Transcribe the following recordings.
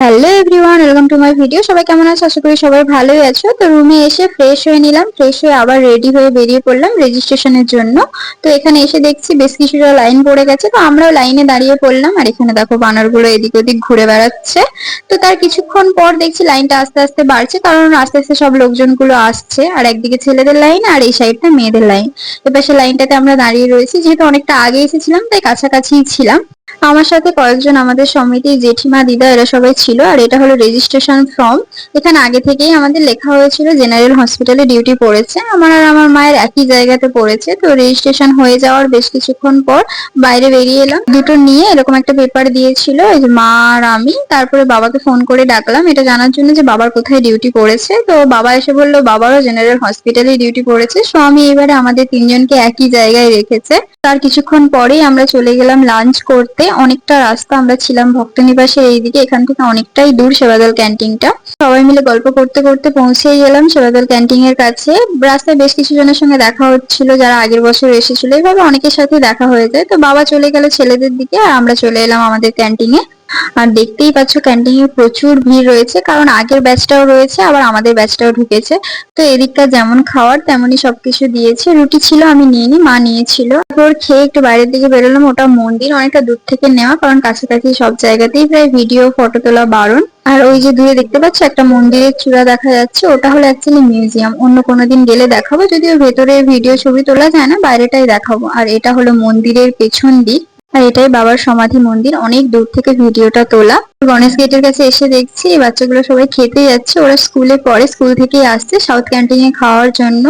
Hello everyone, welcome to my video. সবাই কেমন আছো? আশা করি সবাই ভালোই আছো। তো রুমে এসে ফ্রেশ হয়ে নিলাম, ফ্রেশ হয়ে আবার রেডি হয়ে বেরিয়ে পড়লাম রেজিস্ট্রেশনের জন্য। তো এখানে এসে দেখছি বেশ কিছুটা লাইন পড়ে গেছে, তো আমরাও লাইনে দাঁড়িয়ে পড়লাম। আর এখানে দেখো বানরগুলো এদিক ওদিক ঘুরে বেড়াচ্ছে। তো তার কিছুক্ষণ পর দেখছি লাইনটা আস্তে আস্তে বাড়ছে, কারণ আস্তে আস্তে সব লোকজনগুলো আসছে। আর একদিকে ছেলেদের লাইন আর এই সাইডটা মেয়েদের লাইন। এবার সে লাইনটাতে আমরা দাঁড়িয়ে রয়েছি, যেহেতু অনেকটা আগে এসেছিলাম তাই কাছাকাছিই ছিলাম। আমার সাথে কয়েকজন আমাদের সমিতির জেঠিমা দিদা এরা সবাই ছিল। আর এটা হলো রেজিস্ট্রেশন ফর্ম। এখানে আগে থেকেই আমাদের লেখা হয়েছিল জেনারেল হসপিটালে ডিউটি পড়েছে, আমার আর আমার মায়ের একই জায়গাতে পড়েছে। তো রেজিস্ট্রেশন হয়ে যাওয়ার বেশ কিছুক্ষণ পর বাইরে বেরিয়ে এলাম, দুটো নিয়ে এরকম একটা পেপার দিয়েছিল এই যে মা আর আমি। তারপরে বাবাকে ফোন করে ডাকলাম এটা জানার জন্য যে বাবার কোথায় ডিউটি পড়েছে। তো বাবা এসে বললো বাবারও জেনারেল হসপিটালে ডিউটি পড়েছে। স্বামী এবারে আমাদের তিনজনকে একই জায়গায় রেখেছে। তার কিছুক্ষণ পরেই আমরা চলে গেলাম লাঞ্চ করতে। অনেকটা রাস্তা, আমরা ছিলাম ভক্তনিবাসের এইদিকে, এখান থেকে অনেকটাই দূর সেবাদল ক্যান্টিনটা। সবাই মিলে গল্প করতে করতে পৌঁছেই গেলাম সেবাদল ক্যান্টিনের কাছে। রাস্তায় বেশ কিছু জনের সঙ্গে দেখা হচ্ছিল যারা আগের বছর এসেছিল, এইভাবে অনেকের সাথে দেখা হয়ে যায়। তো বাবা চলে গেল ছেলেদের দিকে আর আমরা চলে এলাম আমাদের ক্যান্টিনে। আর দেখতেই পাচ্ছ ক্যান্টিনে প্রচুর ভিড় রয়েছে, কারণ আগের ব্যাচটাও রয়েছে আবার আমাদের ব্যাচটাও ঢুকেছে। তো এদিকটা যেমন খাওয়ার তেমনই সবকিছু দিয়েছে। রুটি ছিল, আমি নিইনি, মা নিয়েছিল। তারপর খেয়ে একটু বাইরের দিকে বেরোলাম। ওটা মন্দির, অনেকটা দূর থেকে নেওয়া, কারণ কাছাকাছি সব জায়গাতেই প্রায় ভিডিও ফটো তোলা বারণ। আর ওই যে দূরে দেখতে পাচ্ছ একটা মন্দিরের চূড়া দেখা যাচ্ছে, ওটা হলো অ্যাকচুয়ালি মিউজিয়াম। অন্য কোনোদিন গেলে দেখাবো, যদিও ভেতরে ভিডিও ছবি তোলা যায় না, বাইরেটাই দেখাবো। আর এটা হলো মন্দিরের পেছন দিক। আর এটাই বাবার সমাধি মন্দির, অনেক দূর থেকে ভিডিওটা তোলা। গণেশ গেটের কাছে এসে দেখছি এই বাচ্চাগুলো সবাই খেতে যাচ্ছে, ওরা স্কুলে পড়ে, স্কুল থেকেই আসছে সাউথ ক্যান্টিনে খাওয়ার জন্য।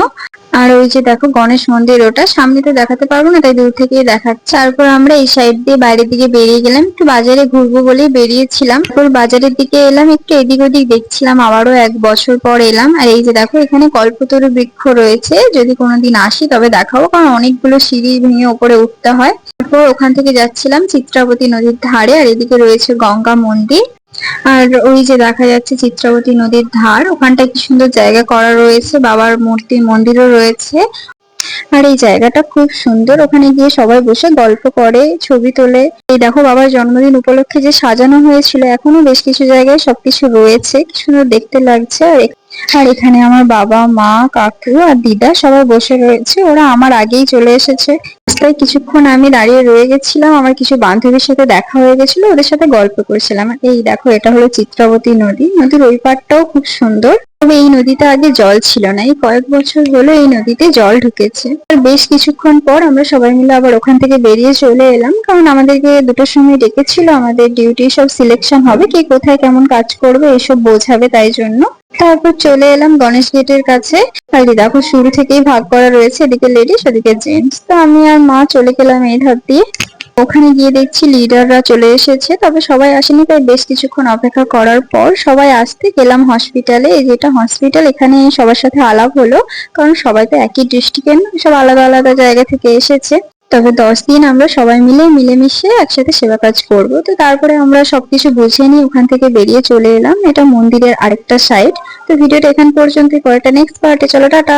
আর ওই যে দেখো গণেশ মন্দির, ওটা সামনে তো দেখাতে পারবো না তাই দূর থেকেই দেখাচ্ছে। তারপর আমরা এই সাইড দিয়ে বাইরের দিকে বেরিয়ে গেলাম, একটু বাজারে ঘুরবো বলেই বেরিয়েছিলাম। তারপর বাজারের দিকে এলাম, একটু এদিক ওদিক দেখছিলাম, আবারও 1 বছর পর এলাম। আর এই যে দেখো এখানে কল্পতরু বৃক্ষ রয়েছে, যদি কোনোদিন আসি তবে দেখাবো, কারণ অনেকগুলো সিঁড়ি ভেঙে ওপরে উঠতে হয়। তারপর ওখান থেকে যাচ্ছিলাম চিত্রাবতী নদীর ধারে, আর এদিকে রয়েছে গঙ্গা মন্দির। আর ওই যে দেখা যাচ্ছে চিত্রাবতী নদীর ধার, ওখানটায় কি সুন্দর জায়গা করা রয়েছে, বাবার মূর্তি মন্দিরও রয়েছে। আর এই জায়গাটা খুব সুন্দর, ওখানে গিয়ে সবাই বসে গল্প করে, ছবি তোলে। এই দেখো বাবার জন্মদিন উপলক্ষে যে সাজানো হয়েছিল, এখনো বেশ কিছু জায়গায় সবকিছু রয়েছে, কি সুন্দর দেখতে লাগছে। আর এখানে আমার বাবা মা কাকু আর দিদা সবাই বসে রয়েছে, ওরা আমার আগেই চলে এসেছে। রাস্তায় কিছুক্ষণ আমি দাঁড়িয়ে রয়ে গেছিলাম, আমার কিছু বান্ধবীর সাথে দেখা হয়ে গেছিল, ওদের সাথে গল্প করছিলাম। আর এই দেখো এটা হলো চিত্রাবতী নদী, নদীর ওই পাড়টাও খুব সুন্দর। তবে এই নদীতে আগে জল ছিল না, এই কয়েক বছর হলো এই নদীতে জল ঢুকেছে। আর বেশ কিছুক্ষণ পর আমরা সবাই মিলে আবার ওখান থেকে বেরিয়ে চলে এলাম, কারণ আমাদেরকে 2টোর সময় ডেকেছিল, আমাদের ডিউটি সব সিলেকশন হবে, কে কোথায় কেমন কাজ করবে এসব বোঝাবে, তাই জন্য। তারপর চলে এলাম গণেশ গেটের কাছে। আর দেখো শুরু থেকেই ভাগ করা রয়েছে, এদিকে লেডিস ওদিকে জেন্টস। তো আমি আর মা চলে গেলাম এই ধার দিয়ে। ওখানে গিয়ে দেখছি লিডাররা চলে এসেছে, তবে সবাই আসেনি, তাই বেশ কিছুক্ষণ অপেক্ষা করার পর সবাই আসতে গেলাম হসপিটালে। এই যেটা হসপিটাল, এখানে সবার সাথে আলাপ হলো, কারণ সবাই তো একই ডিস্ট্রিক্টের না, সব আলাদা আলাদা জায়গা থেকে এসেছে। তবে 10 দিন আমরা সবাই মিলে মিলেমিশে একসাথে সেবা কাজ করব। তো তারপরে আমরা সবকিছু বুঝিয়ে নিয়ে ওখান থেকে বেরিয়ে চলে এলাম। এটা মন্দিরের আরেকটা সাইড। তো ভিডিওটা এখান পর্যন্ত, পরেরটা নেক্সট পার্টে, চলো টাটা।